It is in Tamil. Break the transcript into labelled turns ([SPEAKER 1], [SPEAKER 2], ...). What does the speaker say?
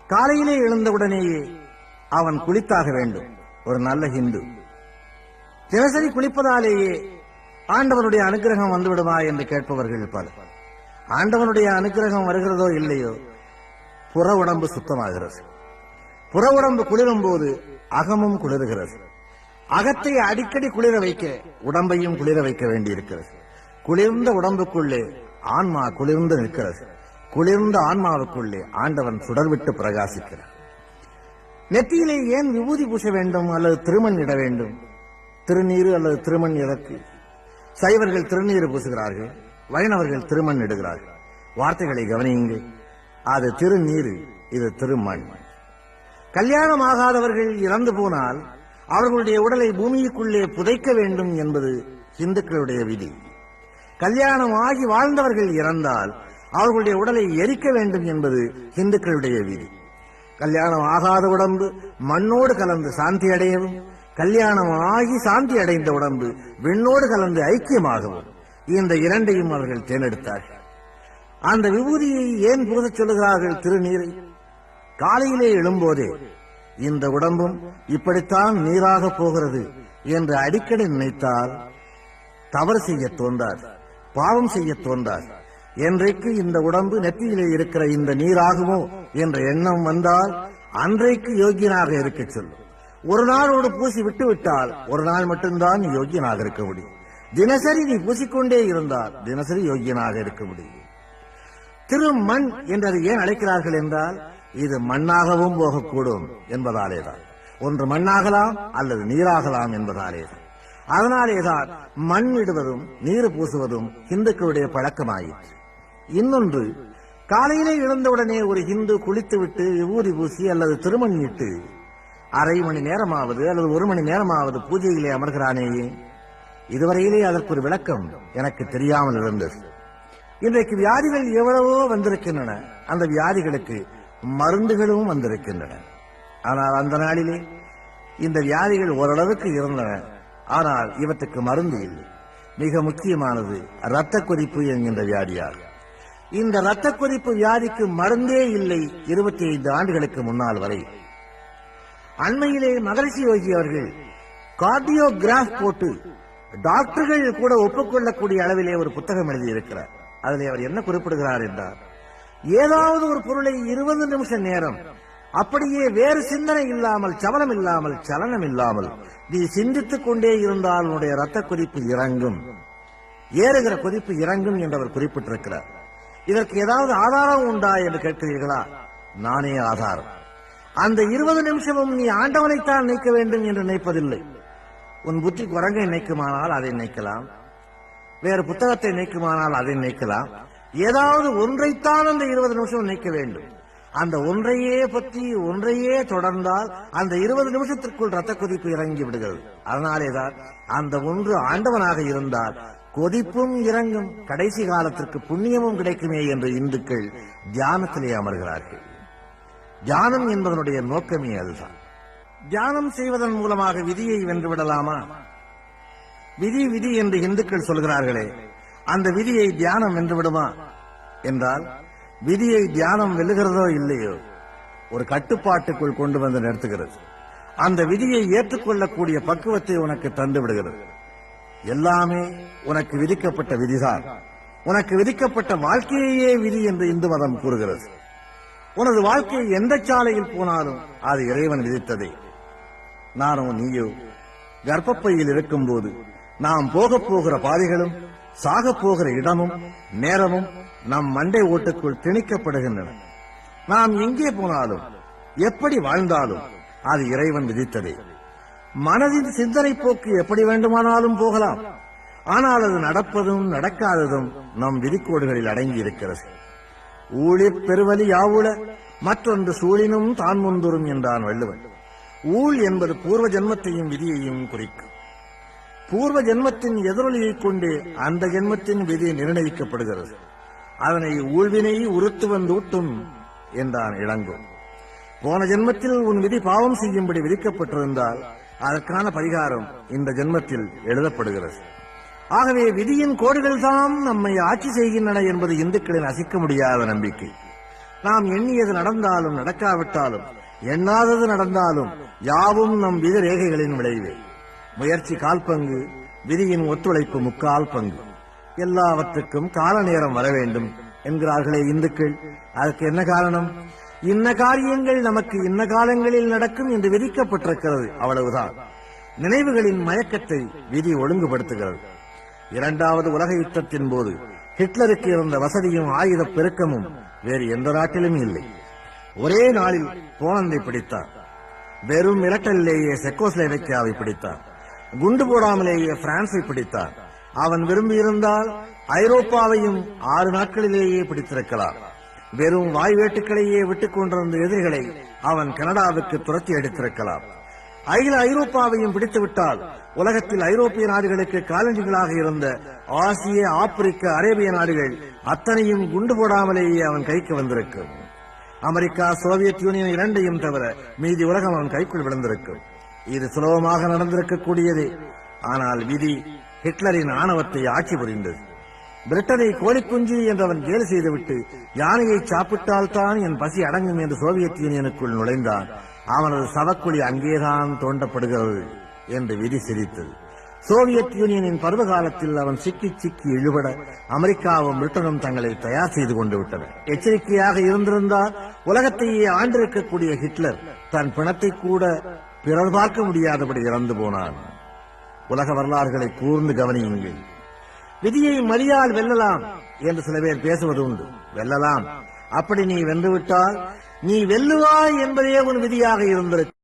[SPEAKER 1] காலையிலே எழுந்தவுடனேயே அவன் குளித்தாக வேண்டும். ஒரு நல்ல ஹிந்து தினசரி குளிப்பதாலேயே ஆண்டவனுடைய அனுக்கிரகம் வந்துவிடுமா என்று கேட்பவர்கள் பலர். ஆண்டவனுடைய அனுக்கிரகம் வருகிறதோ இல்லையோ, புற உடம்பு சுத்தமாகிறது. புற உடம்பு குளிரும் போது அகமும் குளிர்கிறது. அகத்தை அடிக்கடி குளிர வைக்க உடம்பையும் குளிர வைக்க வேண்டியிருக்கிறது. குளிர்ந்த உடம்புக்குள்ளே ஆன்மா குளிர்ந்து நிற்கிறது. குளிர்ந்த ஆன்மாவுக்குள்ளே ஆண்டவன் சுடர்விட்டு பிரகாசிக்கிறார். நெற்றியிலே ஏன் விபூதி பூச வேண்டும் அல்லது திருமண் இட வேண்டும்? திருநீரு அல்லது திருமண் எதற்கு? சைவர்கள் திருநீர் பூசுகிறார்கள், வைணவர்கள் திருமண் இடுகிறார்கள். வார்த்தைகளை கவனியுங்கள். அது திருநீரு, இது திருமண். கல்யாணம் ஆகாதவர்கள் இறந்து போனால் அவர்களுடைய உடலை பூமிக்குள்ளே புதைக்க வேண்டும் என்பது இந்துக்களுடைய விதி. கல்யாணம் ஆகி வாழ்ந்தவர்கள் இறந்தால் அவர்களுடைய உடலை எரிக்க வேண்டும் என்பது இந்துக்களுடைய விதி. கல்யாணம் ஆகாத உடம்பு மண்ணோடு கலந்து சாந்தி அடையவும், கல்யாணம் ஆகி சாந்தி அடைந்த உடம்பு விண்ணோடு கலந்து ஐக்கியமாகவும் இந்த இரண்டையும் அவர்கள் தேர்ந்தெடுத்தார்கள். அந்த விபூதியை ஏன் பூசச் சொல்லுகிறார்கள்? திருநீரை. காலையிலே எழும்போதே இந்த உடம்பும் இப்படித்தான் நீராக போகிறது என்று அடிக்கடி நினைத்தால் தவறு செய்ய தோன்றார், பாவம் செய்ய தோன்றார். என்றைக்கு இந்த உடம்பு நெற்றியிலே இருக்கிற இந்த நீராகுமோ என்ற எண்ணம் வந்தால் அன்றைக்கு யோகியனாக இருக்க சொல்லும். ஒரு நாளோடு பூசி விட்டு விட்டால் ஒரு நாள் மட்டும்தான் யோகியனாக இருக்க முடியும். தினசரி நீ பூசிக்கொண்டே இருந்தால் தினசரி யோகியனாக இருக்க முடியும். திருமண் என்றது ஏன் அழைக்கிறார்கள் என்றால், இது மண்ணாகவும் போகக்கூடும் என்பதாலேதான். ஒன்று மண்ணாகலாம் அல்லது நீராகலாம் என்பதாலேதான். அதனாலேதான் மண் இடுவதும் நீர் பூசுவதும் இந்துக்களுடைய பழக்கமாயிற்று. இன்னொன்று, காலையிலே எழுந்தவுடனே ஒரு இந்து குளித்துவிட்டு விபூதி பூசி அல்லது திருமண் இட்டு அரை மணி நேரமாவது அல்லது ஒரு மணி நேரமாவது பூஜையிலே அமர்கிறானேயே, இதுவரையிலே அதற்கு ஒரு விளக்கம் எனக்கு தெரியாமல் இருந்தது. இன்றைக்கு வியாதிகள் எவ்வளவோ வந்திருக்கின்றன, அந்த வியாதிகளுக்கு மருந்துகளும் வந்திருக்கின்றன. ஆனால் அந்த நாளிலே இந்த வியாதிகள் ஓரளவுக்கு இருந்தன, ஆனால் இவற்றுக்கு மருந்து இல்லை. மிக முக்கியமானது இரத்த கொதிப்பு என்கின்ற வியாதியாகும். இந்த இரத்த கொதிப்பு வியாதிக்கு மருந்தே இல்லை 25 ஆண்டுகளுக்கு முன்னால் வரை. அண்மையிலே மகரிஷி யோகி அவர்கள் கார்டியோகிராஃப் போட்டு டாக்டர்கள் கூட ஒப்புக்கொள்ளக்கூடிய அளவிலே ஒரு புத்தகம் எழுதியிருக்கிறார். அதிலே அவர் என்ன குறிப்பிடுகிறார் என்றால், ஏதாவது ஒரு பொருளை 20 நிமிஷ நேரம் அப்படியே வேறு சிந்தனை இல்லாமல், சவனம் இல்லாமல், சலனம் இல்லாமல் நீ சிந்தித்துக் கொண்டே இருந்தால் உன்னுடைய இரத்த கொதிப்பு இறங்கும், ஏறுகிற கொதிப்பு இறங்கும் என்று அவர் குறிப்பிட்டிருக்கிறார். இதற்கு ஏதாவது ஆதாரம் உண்டா என்று கேட்கிறீர்களா? நானே ஆதாரம். அந்த 20 நிமிஷமும் நீ ஆண்டவனைத்தான் நினைக்க வேண்டும் என்று நினைப்பதில்லை. உன் புத்தி குரங்கை நினைக்குமானால் அதை நினைக்கலாம், வேறு புத்தகத்தை நினைக்குமானால் அதை நினைக்கலாம். ஏதாவது ஒன்றைத்தான் அந்த 20 நிமிஷம் நினைக்க வேண்டும். அந்த ஒன்றையே பற்றி ஒன்றையே தொடர்ந்தால் அந்த 20 நிமிஷத்திற்குள் இரத்த கொதிப்பு இறங்கி விடுகிறது. அதனாலேதான் அந்த ஒன்று ஆண்டவனாக இருந்தால் கொதிப்பும் இறங்கும், கடைசி காலத்திற்கு புண்ணியமும் கிடைக்குமே என்று இந்துக்கள் தியானத்திலே அமர்கிறார்கள். தியானம் என்பதனுடைய நோக்கமே அதுதான். தியானம் செய்வதன் மூலமாக விதியை வென்றுவிடலாமா? விதி விதி என்று இந்துக்கள் சொல்கிறார்களே, அந்த விதியை தியானம் வென்றுவிடுமா என்றால், விதியை தியானம் வெல்லுகிறதோ இல்லையோ, ஒரு கட்டுப்பாட்டுக்குள் கொண்டு வந்து நிறுத்துகிறது. அந்த விதியை ஏற்றுக்கொள்ளக்கூடிய பக்குவத்தை உனக்கு தந்து விடுகிறது. எல்லாமே உனக்கு விதிக்கப்பட்ட விதிதான். உனக்கு விதிக்கப்பட்ட வாழ்க்கையே விதி என்று இந்து மதம் கூறுகிறது. உனது வாழ்க்கை எந்த சாலையில் போனாலும் அது இறைவன் விதித்ததே. நானோ நீயோ கர்ப்பப்பையில் இருக்கும் போது நாம் போகிற பாதைகளும் சாக போகிற இடமும் நேரமும் நம் மண்டை ஓட்டுக்குள் திணிக்கப்படுகின்றன. நாம் எங்கே போனாலும் எப்படி வாழ்ந்தாலும் அது இறைவன் விதித்ததே. மனதின் சிந்தனை போக்கு எப்படி வேண்டுமானாலும் போகலாம், ஆனால் அது நடப்பதும் நடக்காததும் நம் விதிக்கோடுகளில் அடங்கி இருக்கிறது. ஊழிற் பெருவலி யாவுள மற்றொன்று சூழினும் தான் முந்துரும் என்றான் வள்ளுவன். ஊழ் என்பது பூர்வ ஜென்மத்தையும் விதியையும் குறிக்கும். பூர்வ ஜென்மத்தின் எதிரொலியைக் கொண்டு அந்த ஜென்மத்தின் விதி நிர்ணயிக்கப்படுகிறது. அதனை ஊழ்வினை உறுத்து வந்தூட்டும் என்றான் இளங்கோ. போன ஜென்மத்தில் உன் விதி பாவம் செய்யும்படி விதிக்கப்பட்டிருந்தால் அதற்கான பரிகாரம் இந்த ஜென்மத்தில் எழுதப்படுகிறது. ஆகவே விதியின் கோடுகள் தான் நம்மை ஆட்சி செய்கின்றன என்பது இந்துக்களின் அசைக்க முடியாத நம்பிக்கை. நாம் எண்ணியது நடந்தாலும் நடக்காவிட்டாலும், எண்ணாதது நடந்தாலும் யாவும் நம் விதி ரேகைகளின் விளைவே. முயற்சி 1/4 பங்கு, விதியின் ஒத்துழைப்பு 3/4 பங்கு. எல்லாவற்றுக்கும் கால நேரம் வர வேண்டும் என்கிறார்களே இந்துக்கள். அதற்கு என்ன காரணம்? இன்ன காரியங்கள் நமக்கு இன்ன காலங்களில் நடக்கும் என்று விதிக்கப்பட்டிருக்கிறது, அவ்வளவுதான். நினைவுகளின் மயக்கத்தை விதி ஒழுங்குபடுத்துகிறது. 2வது உலக யுத்தத்தின் போது ஹிட்லருக்கு இருந்த வசதியும் ஆயுத பெருக்கமும் வேறு எந்த நாட்டிலும் இல்லை. ஒரே நாளில் போலந்தை பிடித்தார். வெறும் மிரட்டலிலேயே செக்கோஸ்லோவேக்கியாவை பிடித்தார். குண்டு போடாமலேயே பிரான்சை பிடித்தார். அவன் விரும்பியிருந்தால் ஐரோப்பாவையும் 6 நாட்களிலேயே பிடித்திருக்கலாம். வெறும் வாய்வேட்டுக்களையே விட்டுக் கொண்டிருந்த எதிரிகளை அவன் கனடாவுக்கு துரத்தி அடித்திருக்கலாம். அகில ஐரோப்பாவையும் பிடித்துவிட்டால் உலகத்தில் ஐரோப்பிய நாடுகளுக்கு காலனிகளாக இருந்த ஆசிய, ஆப்பிரிக்க, அரேபிய நாடுகள் அத்தனையும் குண்டு போடாமலேயே அவன் கைக்கு வந்திருக்கும். அமெரிக்கா, சோவியத் யூனியன் இரண்டையும் தவிர மீதி உலகம் அவன் கைக்குள் விழுந்திருக்கும். இது சுலபமாக நடந்திருக்கக்கூடியது. ஆனால் விதி ஹிட்லரின் ஆணவத்தை ஆட்சி புரிந்தது. பிரிட்டனை கோழிக்குஞ்சு என்றவன் கேலி செய்துவிட்டு யானையை சாப்பிட்டால்தான் என் பசி அடங்கும் என்று சோவியத் யூனியனுக்குள் நுழைந்தான். அவனது சவக்குழி அங்கேதான் தோண்டப்படுகிறது என்று விதி சிரித்தது. சோவியத் யூனியனின் பருவகாலத்தில் அவன் சிக்கி சிக்கி இழுபட அமெரிக்காவும் பிரிட்டனும் தங்களை தயார் செய்து கொண்டு விட்டனர். எச்சரிக்கையாக இருந்திருந்தால் உலகத்தையே ஆண்டிருக்கக்கூடிய ஹிட்லர் தன் பிணத்தை கூட பிறர் பார்க்க முடியாதபடி இறந்து போனான். உலக வரலாறுகளை கூர்ந்து கவனியுங்கள். விதியை மரியால் வெல்லலாம் என்று சில பேர் பேசுவது உண்டு. வெல்லலாம். அப்படி நீ வென்றுவிட்டால் நீ வெல்லுவாய் என்பதே உன் விதியாக இருந்திருக்கும்.